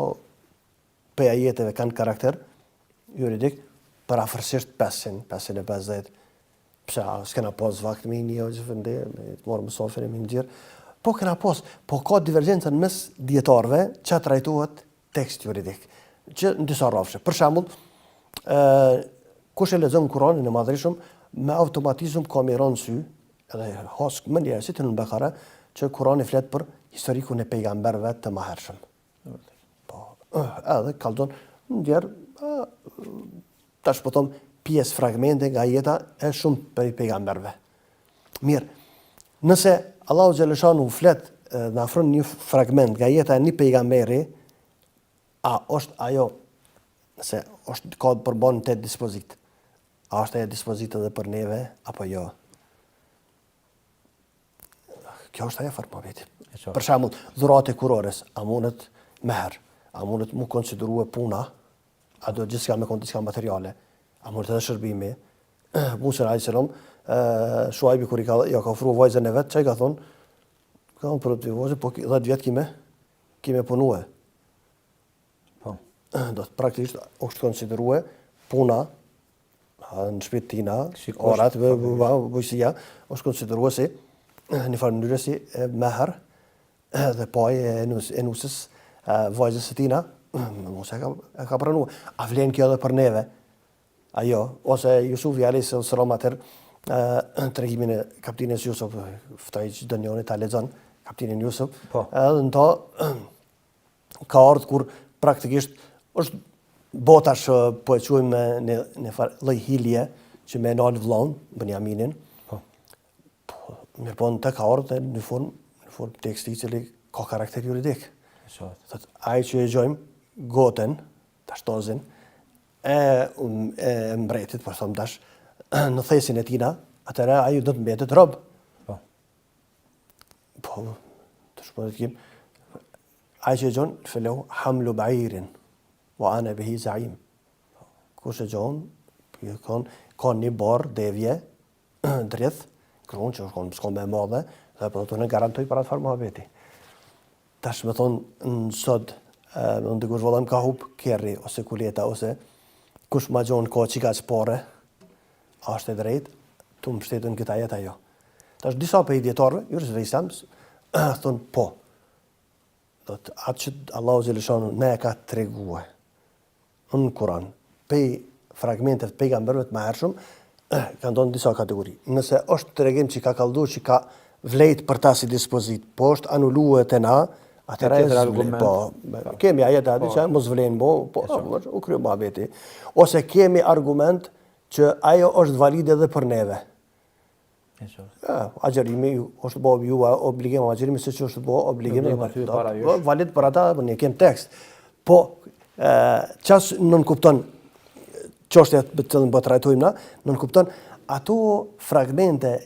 pe ajeteve kanë karakter juridik, parafërsisht 500, 550. Pse, s'kena pas vakt me një, që fënde, me të morë mësofën e me në gjirë. Po kena pas, po ka divergjencën mes dietarëve që trajtohet tekst juridik, që në disa rrafshe. Për shembull, kush e lexon Kur'anin e Madhërisëm, me automatizëm ka me rënë sy, edhe has më njerëzit në Bekare, që Kur'ani flet për historikun e pejgamberëve të mëhershëm. Po, edhe kaldon ndjer tash po them pjesë fragmente nga jeta e shumë për pejgamberëve. Mirë. Nëse Allahu xhaleshanu flet në afron një fragment nga jeta e një pejgamberi, a është ajo, nëse është ka përbën të dispozit, a është ajo dispozit edhe për neve, apo jo? Kjo është ajo farmabeti. Për shembull, dhurate kurores, a mundet meher, a mundet mu konsiderue puna, a do gjithçka me kondiska materiale, a mundet edhe shërbimi, Musa alayhis salam, Shuaibi kur ja ka ofruar vajzën e vet, çai ka thonë, ka unë për të vojë, po 10 vjet kime punue. Po. Do të praktikisht është konsiderue puna në shtëpitë tina, orat, bujësia, është konsiderue si një farë mënyrë si meher dhe paje e nusës vajzës së tina, Musa e ka pranuar. A vlen kjo edhe për neve? Ajo, ose Jusufi alayhis salam atër tregimin e kaptinës Jusuf, ftoj çdo njëri ta lexon kaptinin Jusuf. Po. Edhe në to ka ardhur kur praktikisht është botash po e quajmë në lloj hilje që me nal vllon Benjaminin. Po. Mirë po në të ka ardhur në formë teksti i cili ka karakter juridik. Thot ai që e gjojmë goten, tashtozin e mbretit, po them tash, në thesin e tina, atëra ai do të mbetet rob. Po, të shpojt kim, ai që e gjon, felehu hamlu ba'irin, wa ana bihi za'im. Kush e gjon, ka një barë devje, drith, krunë që shkon me madhe, dhe për të në garantoj për atë farë muhabeti. Tash me thonë në sot, në dikush vëllëm ka hup kerri, ose kuleta, ose kush ma gjon ka qika që pare, a është e drejt, të më shtetën këta jetë ajo. Tash disa për i djetarve, jurës dhe islams, thonë po. Atë që Allahu xhaleshanu ne e ka tregue në Kur'an, pej fragmentet pejgamberëve të mëhershëm, kanë ndonë disa kategori. Nëse është tregim që ka kalldu, që ka vlejt për ta si dispozit, po është anulue të na, atëra po, kemi ajet hadith që mos vlen po u kryo muhabeti. Ose kemi argument që ajo është valide edhe për neve. Agjerimi është bo ju obligim, agjerimi se që është bo obligim, valid për ata, për ne kem tekst. Po, qas nën kupton çështja të cilën po trajtojmë na, nën kupton ato fragmente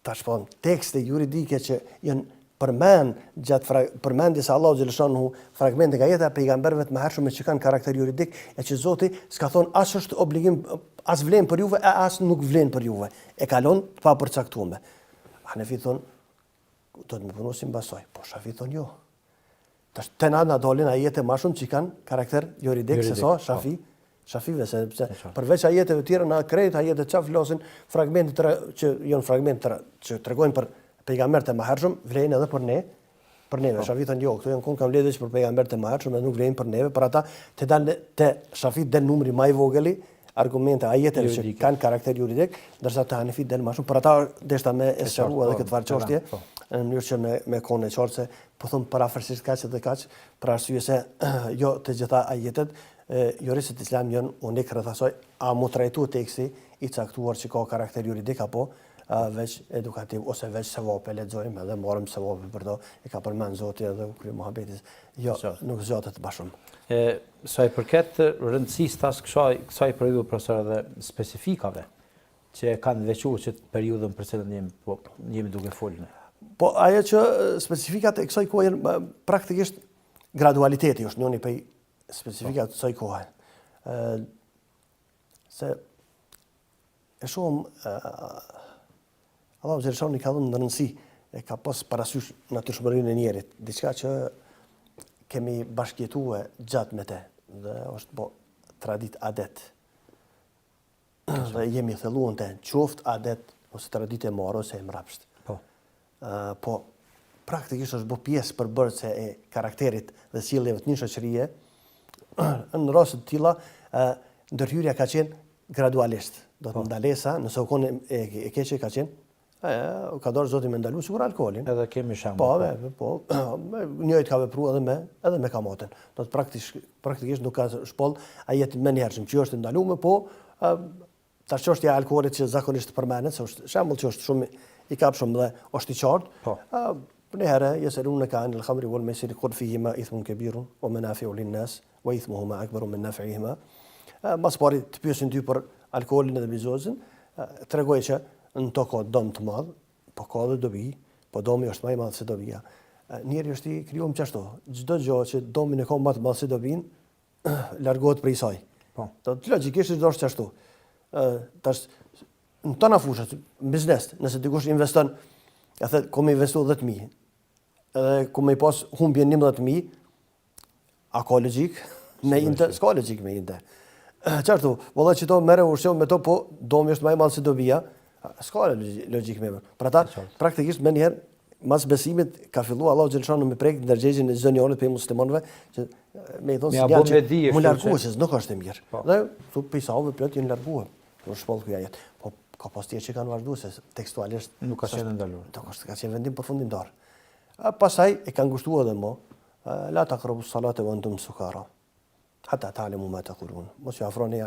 tash po tekste juridike që janë përmend gjatë përmendjes Allahu xhaleshanu fragmente nga jeta e pejgamberëve të mëhershëm që kanë karakter juridik, e që Zoti s'ka thonë as është obligim, as vlen për juve, as nuk vlen për juve. E kalon të papërcaktuar. Hanefi thonë do të më punosim mbasoj, po Shafi thonë jo. Tash të na dolin ajete më shumë që kanë karakter juridik se sa Shafive, sepse përveç ajeteve të tjera na krejt ajetet çfarë flasin fragmente që janë fragmente që tregojnë për pejgamberët e mëhershëm, vlen edhe për ne, për neve. Shafi thonë jo, këto janë kon kam lidhje për pejgamberët e mëhershëm, nuk vlen për neve, për ata të dalë te Shafi del numri më i vogël argumente ajeteve që kanë karakter juridik, ndërsa te Hanefi del më shumë. Për ata deshta me e sqarua edhe këtë varçështje në mënyrë që me kohën e qartë se po them parafërsisht kaq edhe kaq, për arsye se jo të gjitha ajetet juristët islam janë unik rreth asaj, a mu trajtu teksti i caktuar që ka karakter juridik apo veç edukativ ose veç sevape lexojmë edhe marrim sevape për to, e ka përmend Zoti edhe kry muhabetis. Jo, nuk zgjatet më shumë. Sa i përket rëndësisë tas kësaj periudhe profesor edhe specifikave që kanë veçuar që periudhën për cilën jemi duke folur. Po ajo që specifikat e kësaj kohe janë praktikisht gradualiteti është njëri prej specifikat të kësaj kohe. Se e shohim Allahu xhaleshani ka dhënë rëndësi, e ka pas parasysh natyrshmërinë e njerit, diçka që kemi bashkëjetuar gjatë me te, dhe është po tradit adet. Dhe jemi thelluar te qoftë adet ose traditë e marrë ose e mrapsht. Po praktikisht është bo pjesë përbërëse e karakterit dhe sjelljeve të një shoqërie. Në raste të tilla ndërhyrja ka qenë gradualisht. Do të ndalesa, nëse u konë e keqe ka qenë ka dorë Zoti me ndalu sigur alkoolin. Edhe kemi shembull. Po, njëjtë ka vepruar edhe me kamaten. Do të praktikisht nuk ka shpoll ajet më njerëzim që është ndaluar, po tash çështja e alkoolit që zakonisht përmendet, se është shembull që është shumë i kapshëm dhe është i qartë. Po. Për një herë yasalunaka anil khamri wal maisir qul fihima ithmun kabirun wa manafi'u lin-nas wa ithmuhuma akbaru min naf'ihima. Mas pari të pyesin ty për alkoolin dhe bizozin, tregoj që në to ka dëm të madh, po ka dhe dobi, po domi është më i madh se dobia. Njeri është i krijuar çashtu. Çdo gjë që domin e ka më të madh se dobin, largohet prej saj. Po. Do të logjikisht është çashtu. Tash në tona fusha, në biznes, nëse dikush investon, ja thëtë, ku me investu 10.000, edhe ku me pas humbje 11.000, a ka logjik? Me inte, s'ka logjik me inte. Qartu, valla që to mere ushqev me to, po domi është më i madh se dobia, s'ka logjik me. Për ata, praktikisht me njerë, mas besimit ka fillu Allahu xhaleshanu me prek ndërgjegjjen e çdo njërit për muslimanëve, që me i thonë sinjal që mu larguar se nuk është e mirë. Dhe tu pisave plot janë larguar. Për shpoll ky ajet. Po ka pas tjerë që kanë vazhduar se tekstualisht nuk ka qenë ndaluar. Do ka qenë vendim përfundimtar. Pastaj e kanë ngushtuar edhe më la taqrabu s-salata wa antum sukara hatta ta'lamu ma taqulun. Mos ju afroni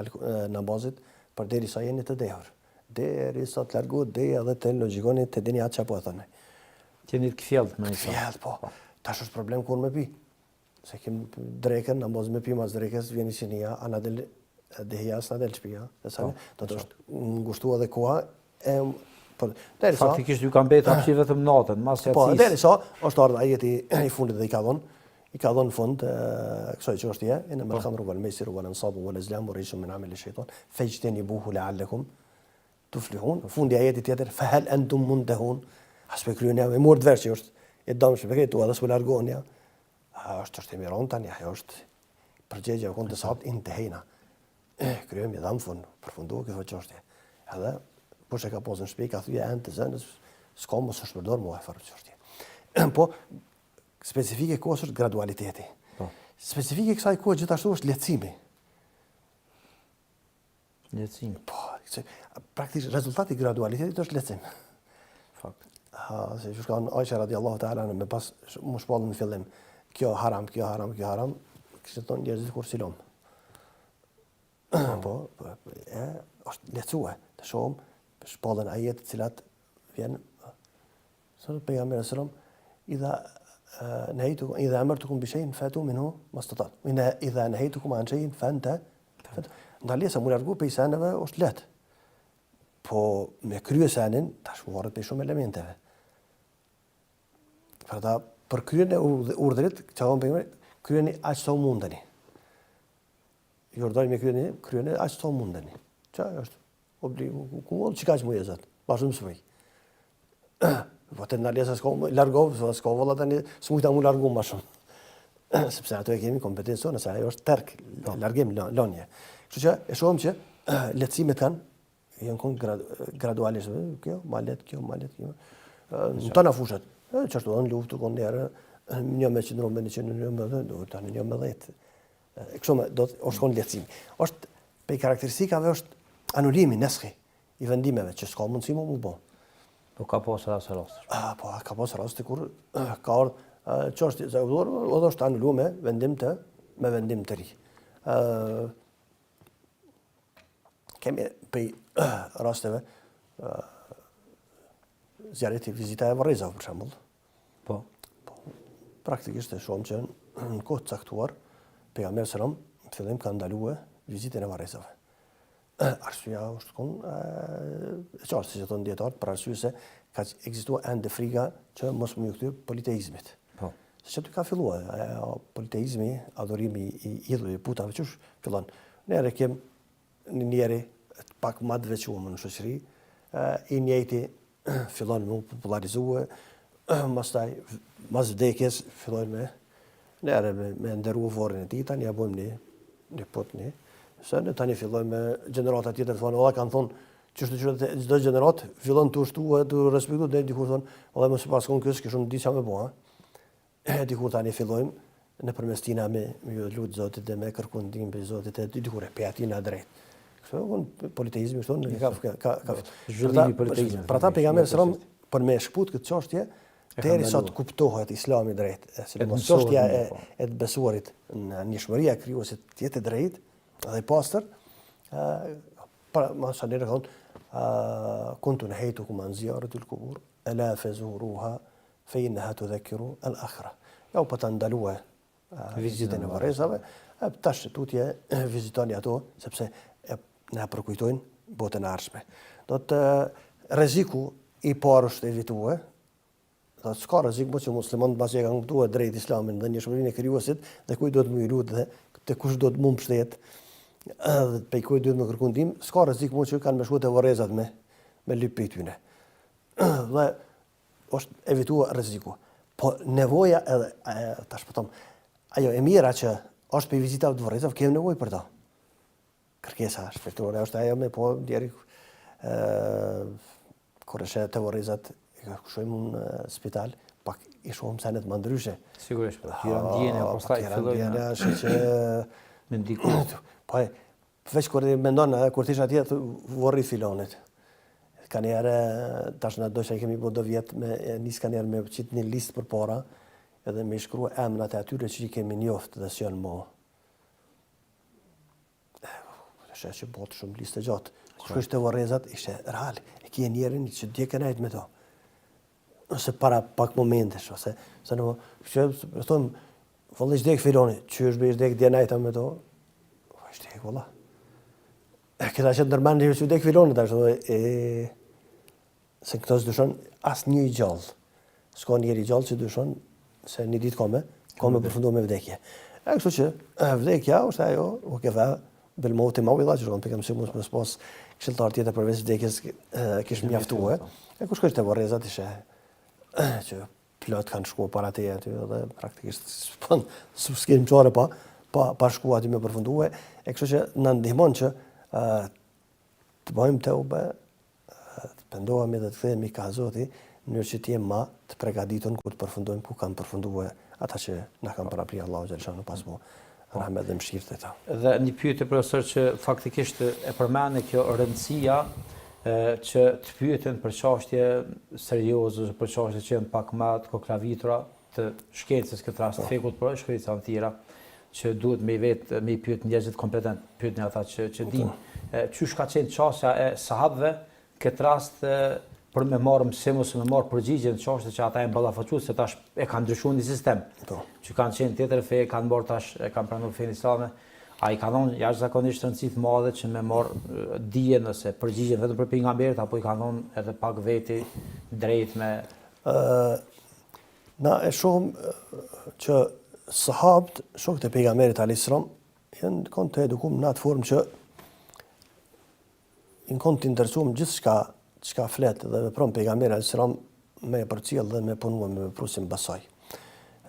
namazit përderisa jeni të dehur. Derisa të largohet deja dhe të logjikoni të dini atë çapo e thonë. Jeni të kthjellët më shumë. Kthjellët, po. Tash është problem kur me pi. Se kem drekën, namaz me pi mas drekës vjen sinia, ana del deja s'na del shtëpia. Do të është ngushtuar edhe koha e faktikisht ju ka mbetur hapësi vetëm natën, mas po, derisa është ardhur ajeti i fundit dhe i ka dhënë fund kësaj çështje, innamal khamru wal maisiru wal ansabu wal azlamu rijsun min amali shaytan fajtanibuhu la'allakum tuflihun. Fundi i ajetit tjetër fa hal antum muntahun. Hasbe kryeni me mort vesh që është e dëmshme për këtu, edhe s'u largoni. Është e miron tani, ajo është përgjegjja e kundës sot intehina. Kryemi dhamfun, përfunduar kjo çështje. Edhe kush e ka posën në shtëpi, ka thënë janë të zënës, s'ka mos është përdor mua fare çështje. Po specifike kohës është gradualiteti. Specifike kësaj kohe gjithashtu është lehtësimi. Lehtësim. Po, praktikisht rezultati i gradualitetit është lehtësim. Fakt. Se që shkanë Aisha radiallahu ta'ala me pas më shpallën në fillim, kjo haram, kështë të tonë njerëzit kur silom. Po, është lehtësue, të shohëm, shpallën ajet cilat vjen, sërë pejgamberi sallam, idha amartukum bi shay'in fatu minhu mastata'tum. Idha nahaytukum an shay'in fanta. Ndalesa mu largu prej seneve është lehtë. po me kryesenin, tash varet për shumë elementeve. Për kryen e urdhrit, kryeni aq sa mundeni. Ju urdhëroj me kryeni aq sa mundeni. Çfarë është? Ku çka që më jezat? Bashëm së vej. Po të ndalesa largov, s'ka valla tani s'mujta mu largu më shumë. Sepse ato e kemi kompetencë tonë, se ajo është terk, largim, lënje. Kështu që e shohim që lehtësimet janë gradualisht, kjo ma lehtë, kjo ma lehtë, kjo. Në tona fushat, çashtu në luftë kundër një me qendron me 100, do tani një me 10. Kështu do të shkon lehtësimi. Është pe karakteristikave është anulimi neski i vendimeve që s'ka mundësi më bë. Po ka pasur rast rast. Po ka pasur raste kur ka ardhur çështje zaudhur, edhe është anuluar me vendim të ri. Kemi pe rasteve zjarreti vizita e Varrezave për shembull. Po. Praktikisht e shohim që në kohë të caktuar pejgamberi sallam në fillim ka ndaluar vizitën e Varrezave. Arsyeja është e qartë, si që thonë dietarët, për arsye se ka ekzistuar ende frika që mos më kthyer politeizmit. Po. Se që ka filluar politeizmi, adhurimi i idhujve, i putave, çush fillon. Ne kem një njeri pak më të veçuar në shoqëri, i njëjti fillon me u popularizue, pastaj mas vdekjes fillojnë me nderuar vorrin e tij, tani ja bëjmë një pot një. Se ne tani fillojmë me gjenerata tjetër thonë, valla kanë thonë çështë çdo gjenerat fillon të ushtuar, të respektuar, dhe dikur thonë, valla mos pas kon kësaj kishun diçka më bëha. Dikur tani fillojmë nëpërmes tina me lut Zotit dhe me kërkuar ndihmë për Zotit e dikur e pe atina drejt. Kështu von politeizmi thonë ka zhvillimi i politeizmit. Për ata pejgamberi sallam për me shkput këtë çështje derisa të kuptohet Islami drejt, sidomos çështja e të besuarit në njohshmëria e krijuesit të jetë drejt dhe i pastër, ma shalirë thonë, kuntu në hejtu kuma në zjarët il kubur, e la fezuruha, fejnë në hatu dhe kiru al-akhra. Ja u për të ndalue vizitën e Varrezave, tash tutje vizitoni ato, sepse ne përkujtojnë botën e ardhshme. Do të rreziku i parë është evitue, do të s'ka rrezik që muslimanët pasi e kanë kuptuar drejt Islamin dhe njohshmërinë e krijuesit dhe kujt do të më lut dhe te kush do të më mbështet, dhe pe kujt duhet më kërkuar ndihmë, s'ka rrezik që kanë më shkuar te Varrezat me lyp pe tyne. Dhe është evituar rreziku. Po nevoja edhe tash po them, ajo e mira që është pe vizita të Varrezave, kemi nevojë për to. Kërkesa shpirtërore është ajo me po deri kur është te Varrezat, shkojmë në spital, pak i shohim senet më ndryshe. Sigurisht, po. Tira ndjenja, pastaj fillojnë që me ndikur. Po, veç kur mendon kur ti atje vorri filonit. Ka njerë tash na do që kemi bërë do vjet me nis ka njerë me qit një listë përpara edhe me shkruar emrat e atyre që i kemi njoftë dhe s'janë më. Është që bot shumë listë gjatë. Kur ishte Varrezat ishte real. E kia njerin që dje kënajt me to. Ose para pak momentesh, ose se në që thonë, vëllë ishdek filoni, që është be ishdek djenajta me to, ishdek, vëlla. Këta që të nërmanë një që ishdek filoni, ta është se këto së dushon asë një i gjallë. S'ka njeri i gjallë që dushon se një ditë kome përfundu me vdekje. Kështu që vdekja është ajo, u kefa, belmoti ma ujla, që shkon për kemë mos më spos këshiltar tjetër përveç vdekjes kishë mjaftuar. Kur shkoj te Varrezat ishe që plot kanë shkuar para teje aty dhe praktikisht s'kem çore pa shkuar aty me përfundue. Kështu që na ndihmon që të bëjmë teube, të pendohemi dhe të kthehemi ka Zoti në mënyrë që të jemi më të përgatitur kur të përfundojmë ku kanë përfunduar ata që na kanë paraprit Allahu xhaleshanu pas bu rahmet dhe mëshirë të ta. Dhe një pyetje profesor që faktikisht e përmend kjo rëndësia që të pyeten për çështje serioze, për çështje që janë pak më të koklavitura të shkencës këtë rast fekut për shkrica të tjera që duhet me i pyet njerëzit kompetent, pyetni ata që dinë. Çysh ka qenë çështja e sahabëve këtë rast për me marrë mësim ose me marrë përgjigje në çështje që ata e ballafaquar se tash e kanë ndryshuar një sistem. Që kanë qenë tjetër fe, kanë marrë tash e kanë pranuar fenë islame. A i ka thonë jashtëzakonisht rëndësi të madhe që me marrë dije nëse përgjigjen vetëm për pejgamberin apo i ka thonë edhe pak veti drejt me... Na e shohëm që sahabët, shokët e pejgamberit alayhis salam, janë kanë të edukuar në atë formë që në kanë të interesuar gjithçka çka flet dhe vepron pejgamberi alayhis salam me përcjell dhe me punuar me veprusin besoj.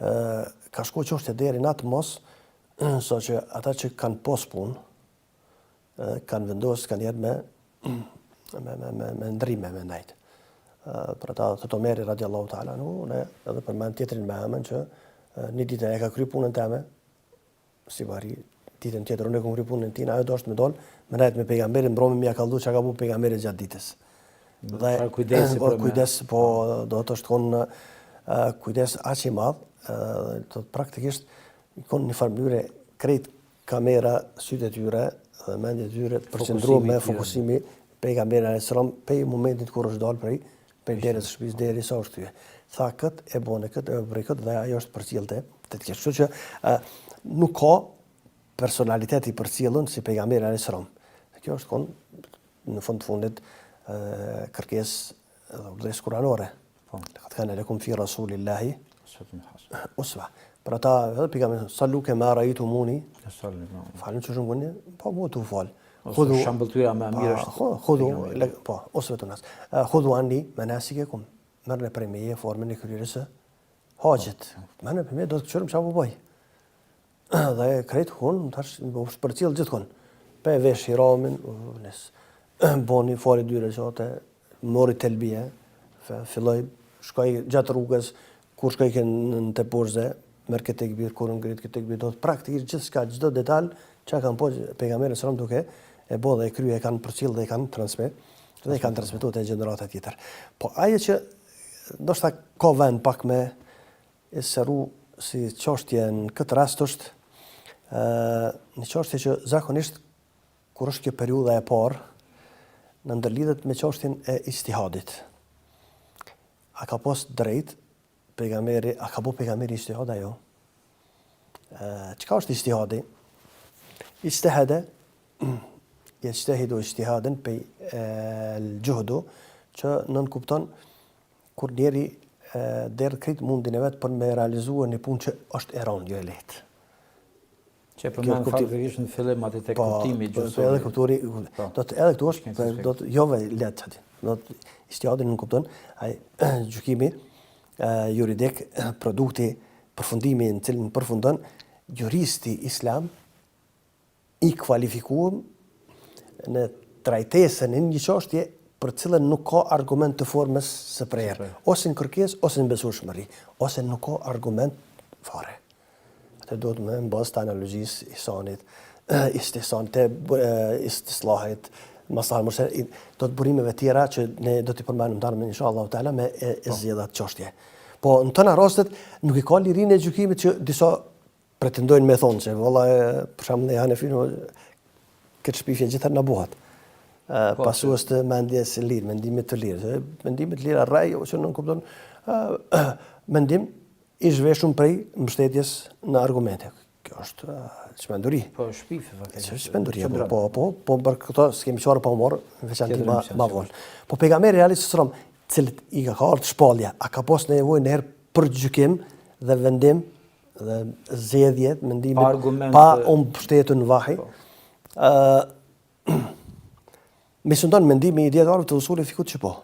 Ka shkuar çështja deri në atë mos so që ata që kanë pos punë, kanë vendosur kanë jetë me ndrime me ndajt. Për ata të Omeri radiallahu ta'ala ne edhe përmend tjetrin me emën që një ditë e ka kry punën teme, si vari ditën tjetër unë e kam kry punën tina, ajo doshtë me dol, me ndajt me pejgamberin, mbrome mi ja kaldu që ka bu pejgamberin gjatë ditës. Dhe kujdes, po do të është konë kujdes aq i madh, do të praktikisht konë një farë mënyre krejt kamera, sytë e tyre dhe mendje e tyre përqendruar me fokusimi pejgamberin alayhis salam pe momentit kur është dalë prej derës së shtëpisë deri sa është thye. Tha këtë e bone, këtë e bëri këtë dhe ajo është përcjellte te të kështu që nuk ka personalitet i përcjellën si pejgamberi alayhis salam. Kjo është konë në fund të fundit kërkesë dhe udhëzes kuranore. Laqad kana lakum fi rasulillahi uswa. Për ata edhe pejgamberi sallu kema raitumuni. Falën që shumë gjeni, po mu të fal. Ose shambëltyra më mirë është. Po, ose vetëm as. Khudhu anni manasikakum. Merrni prej meje formën e kryerjes së haxhit. Merrni prej meje do të çojmë çfarë bëj. Dhe krejt hun tash përcjell gjithkund. Pe vesh hiramin, nes boni fali dyre çote, mori telbie, filloi shkoi gjatë rrugës, kur shkoi në te borze, merr këtë tekbir, kur ngrit këtë tekbir, do të praktikisht gjithçka, çdo detaj çka kanë po pejgamberi sallallahu duke e bë dhe e krye e kanë përcjell dhe e kanë transmetuar te gjenerata tjetër. Po ajo që ndoshta ka vend pak me e sqaru si çështje në këtë rast është një çështje që zakonisht kur është kjo periudha e parë në ndërlidhet me çështjen e istihadit. A ka pas drejt pejgamberi, a ka bu pejgamberi istihad ajo? Çka është istihadi? Istihade yajtahidu ijtihadan pe al-juhdu që nën kupton kur njeri deri krejt mundin e vet për me realizuar një punë që është e rëndë, jo e lehtë. Që përmend faktikisht në fillim atë tek kuptimi gjithsesi. Edhe kuptori do të edhe këtu është do të jo lehtë aty. Do të istihadin nën kupton ai gjykimi juridik, produkti, përfundimi në cilin përfundon juristi islam i kualifikuar në trajtesën e një çështje për cilën nuk ka argument të formës së prerë, ose në kërkesë ose në besueshmëri, ose nuk ka argument fare. Atë do të më në bazë të analogjisë ihsanit, istislahit, maslahal mursal, do të burimeve tjera që ne do t'i përmendim tani inshallah taala me e zgjedhja të çështje. Po në tëna rastet nuk i ka lirinë e gjykimit që disa pretendojnë me thonë që valla për shembull Hanefino këtë shpifje gjithë në buhat. Pasues të mendjes së lirë, mendimit të lirë. Mendimit të lirë rrej ose nuk kupton mendim i zhveshur prej mbështetjes në argumente. Kjo është çmenduri. Po shpifje faktikisht. Çmenduri, po për këto s'kemi çfarë pa humor, veçanti ma vonë. Po pejgamberi alayhis salam, cilët i ka ardhur shpallja, a ka pas nevojë në herë për gjykim dhe vendim dhe zgjedhjet, mendimit pa mbështetur në vahi. Me sundon mendimi i dietarëve të usulit fikut që po.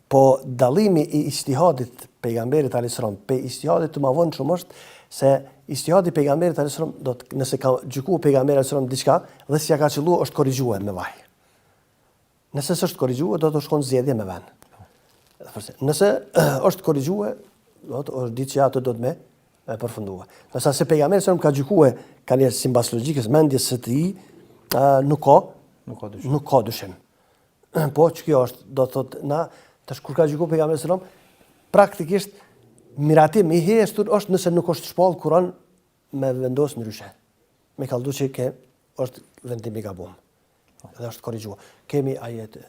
Po dallimi i ijtihadit pejgamberit alayhis salam pe ijtihadit të mëvonshëm është se ijtihadi pejgamberit alayhis salam do të nëse ka gjykuar pejgamberi alayhis salam diçka dhe si ja ka qelluar është korrigjuar me vahi. Nëse s'është korrigjuar do të shkon zgjedhje me vend. Nëse është korrigjuar do të është ditë që ato do të me përfundua. Nëse se pejgamberi sallallahu ka gjykuar kanë sipas logjikës mendjes së tij nuk ka dyshim. Po që kjo është do të thotë na tash kur ka gjykuar pejgamberi sallallahu praktikisht miratim i hestur është nëse nuk është shpall Kur'an me vendos ndryshe. Me kallëzu që ke është vendim i gabuar. Edhe është korrigjuar. Kemi ajete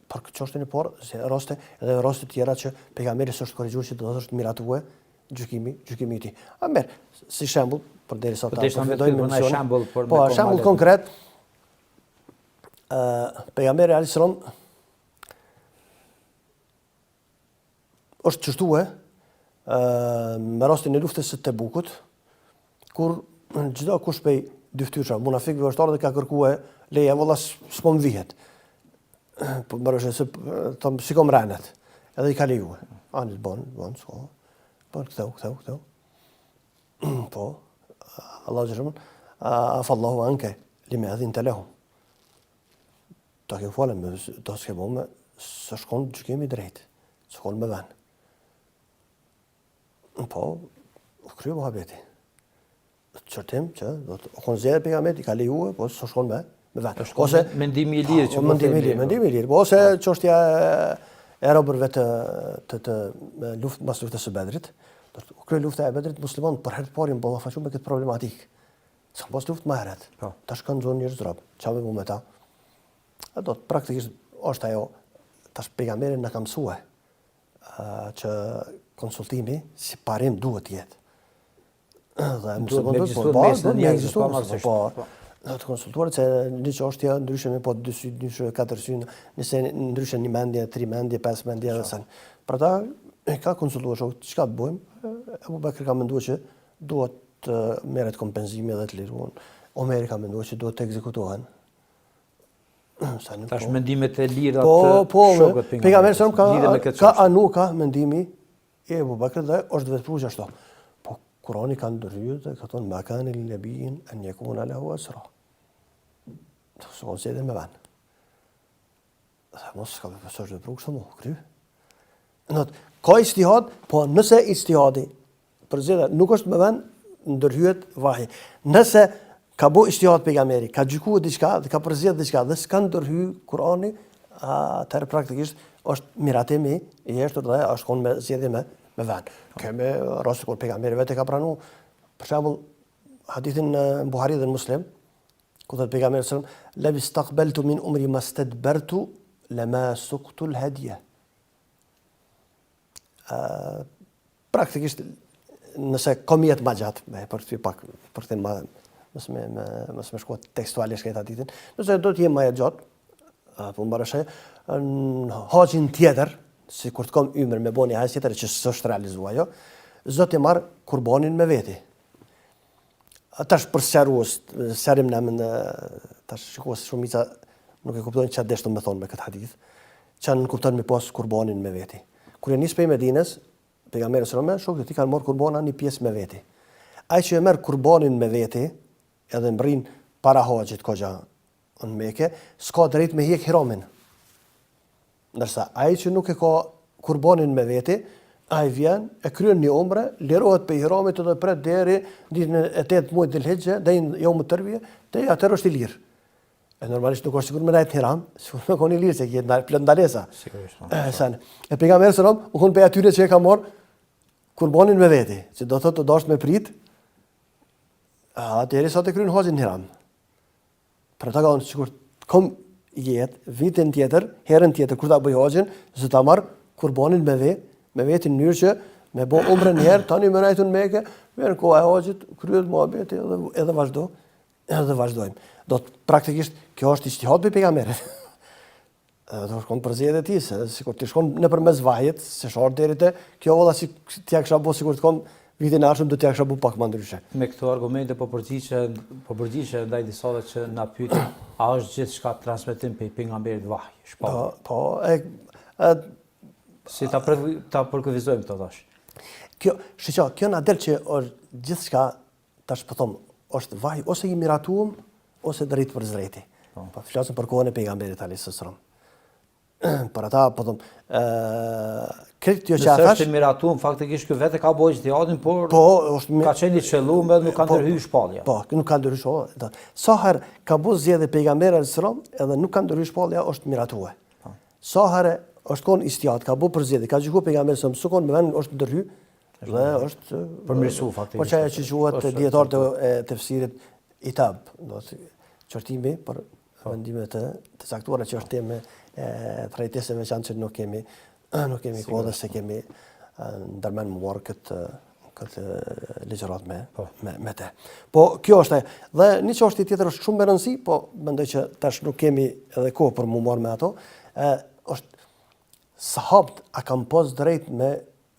për çështjen e parë, se raste edhe raste tjera që pejgamberi s'është korrigjuar që do të është miratuar gjykimi i tij. A merr, si shembull, përderisa ta përfundojmë me shembull për po, shembull konkret, pejgamberi alayhis salam është çështue me rastin e luftës së Tebukut, kur çdo kush prej dy fytyrshave munafikëve është ardhur dhe ka kërkuar leje, valla s'po më vihet. Po më rëshë se tom sikom ranet. Edhe i ka lejuar. Anë bon, s'ka. Bon, këteu. Po, Allah xhërëm, afallahu anke lima adhin të lehu. Ta kemë falem, do s'ke bo me, së shkon gjykimi drejt, së shkon me ven. Po, kryo muhabeti. Qërtim që, do të konë zedhe pejgamberi, i ka lejuar, po së shkon me ven. Ose mendimi i lirë që mendimi i lirë. Ose çështja e robërve të luftë mas luftës së Bedrit. Kjo lufta e Bedrit muslimanët për herë të parë ballafaqohen me këtë problematikë. Sa pas luftë më herët. Tash kanë zonë njerëz rob. Çfarë bëjmë me ta? Do të praktikisht është ajo tash pejgamberi na ka mësuar që konsultimi si parim duhet të jetë. Dhe muslimanët po të konsultuar se një çështje ndryshe me po 2 sy, ndryshe 4 sy, nëse ndryshe 1 mendje, 3 mendje, 5 mendje edhe sen. Për ata ka konsultuar shok, çka të bëjmë? Abu Bakr ka menduar që duhet të merret kompenzimi edhe të liruan. Omeri ka menduar që duhet të ekzekutohen. Tash mendimet e lira të shokët pejgamberi ka anu ka mendimi e Abu Bakr dhe është vepruar ashtu. Po Kurani ka ndryrë dhe ka thonë ma kana lin nabiyyin an yakuna lahu asra. Së konsedin me ven. Dhe mos ka përpësër dhe brukë së mu, kry. Ka istihad, po nëse istihadi përzidhe nuk është me ven, ndërhyet vahi. Nëse ka bo istihad pejgamberi, ka gjykuar diçka dhe ka përzidhe diçka dhe s'ka ndërhy Kurani, atëherë praktikisht është miratimi i eshtur dhe është konë me zjedhje me ven. Keme rastë kur pejgamberi vetë ka pranu, për shembull hadithin në Buhari dhe në Muslim, ku thot pejgamberi sallallahu alaihi wasallam, "La istaqbaltu min umri mastadbartu lama suqtu al-hadiya." Praktikisht nëse kom jetë më gjatë, për të pak për të mos më shkuat tekstualisht këtë hadithin, nëse do të jem më gjatë, po mbarashë në haxhin tjetër, sikur të kom ymër me boni hajs tjetër që s'është realizuar ajo, Zoti e marr kurbanin me veti. Tash për sqarim në tash shikoj se shumica nuk e kuptojnë çfarë deshëm të thonë me këtë hadith. Çan nuk kupton me pas kurbanin me veti. Kur e nis prej Medinës, pejgamberi sallallahu alajhi wasallam shokët i kanë marrë kurbanin një pjesë me veti. Ai që e merr kurbanin me veti, edhe mbrin para haxhit koxha në Mekë, s'ka drejt me hiq hiramin. Ndërsa ai që nuk e ka kurbanin me veti, ai vjen, e kryen një umre, lirohet për ihramit dhe pret deri ditën e 8 muajit Dhul-Hijja, deri jo më tërvije, dhe atëherë është i lirë. E normalisht nuk është sigur me najtë hiram, sigur me koni lirë, se kjetë plët ndalesa. Sigurisht. E pejgamberi sallallahu alajhi wasallam, u konë për atyre që e ka marrë kurbanin me veti, që do thotë të dashtë me prit, atëherë sa të kryen haxhin hiram. Për ata kanë sigur kom jetë, vitin tjetër, herën tjetër, kur ta bëj haxhin, se ta marr kurbanin me veti në mënyrë që me bo umrën një herë, tani më najtun Mekë, merr koha e haxhit, kryet muhabeti edhe vazhdojmë. Do të praktikisht kjo është ijtihad për pejgamberin. Do shkon për zgjedhjet e tij, se sikur ti shkon nëpërmes vajit, se shor deri te kjo valla si t'ia kisha bëu sikur të kom vitin e ardhshëm do t'ia kisha bëu pak më ndryshe. Me këto argumente po përgjigje ndaj disave që na pyetin, a është gjithçka transmetim pe pejgamberit vaj, shpall. Po, si ta përkufizojmë këto tash. Kjo na del që është gjithçka tash po them, është vaj ose i miratuam ose drejt për drejti. Po flasim për kohën e pejgamberit alayhis salam. Për ata po them, këtë që thash. Nëse është miratuam faktikisht ky vetë ka bëjë ijtihadin, por ka qenë i çelluar, nuk ka ndërhyr shpallja. Po, nuk ka ndërhyr shpallja. Sa herë ka bëu zgjedhje pejgamberi alayhis salam, edhe nuk ka ndërhyr shpallja, është miratuar. Sa herë është kon istihad, ka bëu përzgjedhje, ka gjykuar pejgamberi sa mësukon me vend është ndërhyr dhe është përmirësuar faktikisht. Po çaja që quhet dietar të tefsirit itab, do të çortimi për vendime të caktuara që është temë trajtese veçantë që nuk kemi kohë se kemi ndërmend më marr këtë këtë ligjërat me te. Po kjo është dhe një çështje tjetër është shumë me rëndësi, po mendoj që tash nuk kemi edhe kohë për mu marrë me ato, është sahabët a kanë pas drejt me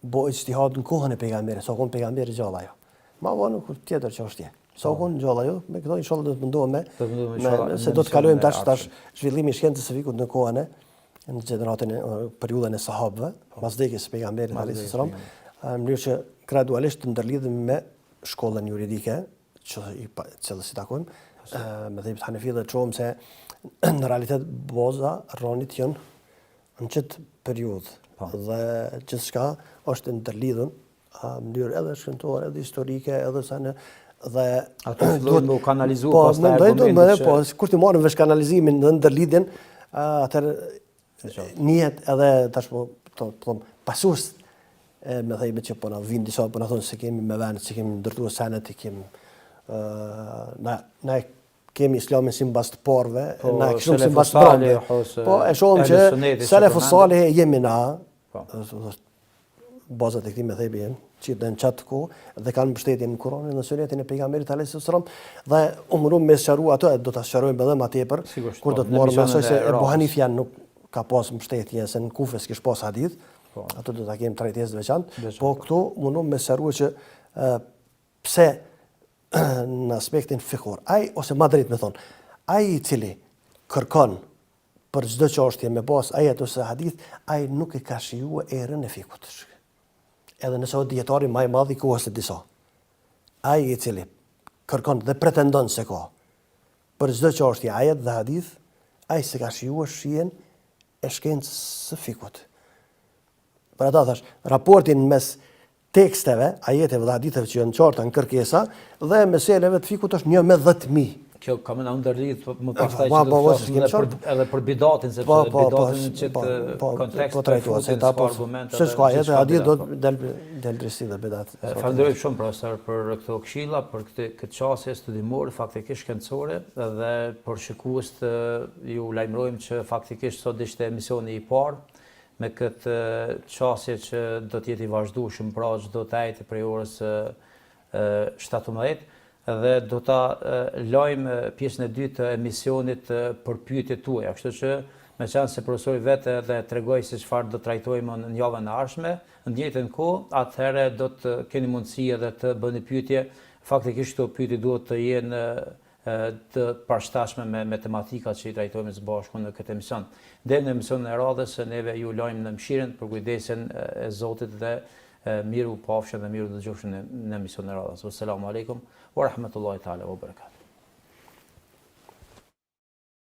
bo ijtihad në kohën e pejgamberit, sa kon pejgamberi gjallë ajo. Ma vonë kur tjetër çështje. Sa kon gjallë ajo, me këto inshallah do të mundohem se do të kalojmë tash zhvillimi i shkencës së fikut në kohën në gjeneratën periudhën e sahabëve, pas vdekjes së pejgamberit alayhis salam, në mënyrë që gradualisht të ndërlidhemi me shkollën juridike, që si takojmë, me dhejbit Hanefi dhe çohëm se në realitet baza rronit janë në qëtë periudhë dhe gjithçka është ndërlidhur në mënyrë edhe shkrimtore, edhe historike, edhe sa në dhe ato fillojnë me u kanalizu pas të argumentit. Po, kur ti marrim vesh kanalizimin dhe ndërlidhjen, atëherë njihet edhe tash po pasues me thënë që po na vin disa po na thonë se kemi me vend, se kemi ndërtuar senet, kemi na kemi islamin si mbas të porve, na kemi si mbas të brandë. Po e shohim që selefus salih jemi na, bazat e këtij me thënë janë që në qatë ku dhe kanë mbështetjen në Kur'anin dhe sunetin e pejgamberit alayhis salam dhe umrum me sqaruar ato do ta sqarojmë edhe më tepër kur do të marrim mësoj se Ebu Hanifja nuk ka pas mbështetje se në Kufë s'kish pas hadith, ato do ta kemi trajtesë të veçantë, po këtu mundum me sqaruar që pse në aspektin fikor, ai ose më drejt me thon, ai i cili kërkon për çdo çështje me pas ajet ose hadith, ai nuk e ka shijuar erën e fikut. Edhe nëse o djetari më i madh i kohës së disa. Ai i cili kërkon dhe pretendon se ka për çdo çështje ajet dhe hadith, ai s'e ka shijuar shijen e shkencës së fikut. Për ata thash, raportin mes teksteve, ajeteve dhe haditheve që janë qarta në kërkesa dhe meseleve të fikut është 1 me 10.000. Kjo ka më ndërlidh më pastaj që do të thotë edhe për bidatin sepse bidatin në çet kontekst po trajtuar se ta argumente. Se s'ka jetë hadith do del drejtësi dhe bidat. Falenderoj shumë profesor për këto këshilla, për këtë çështje studimore faktikisht shkencore dhe për shikues ju lajmërojmë që faktikisht sot ishte emisioni i parë me këtë çështje që do të jetë i vazhdueshëm pra çdo të ajtë prej orës 17 dhe do ta lajmë pjesën e dytë të emisionit për pyetjet tuaja. Kështu që meqenëse se profesori vetë dhe tregoi se çfarë do trajtojmë në javën e ardhshme, në të njëjtën kohë, atëherë do të keni mundësi edhe të bëni pyetje. Faktikisht këto pyetje duhet të jenë të përshtatshme me tematikat që i trajtojmë së bashku në këtë emision. Deri në emisionin e radhës neve ju lajmë në mëshirën për kujdesin e Zotit dhe miru pafshëm dhe miru dëgjofshëm në emisionin e radhës. Assalamu alaikum wa rahmatullahi taala wa barakatuh.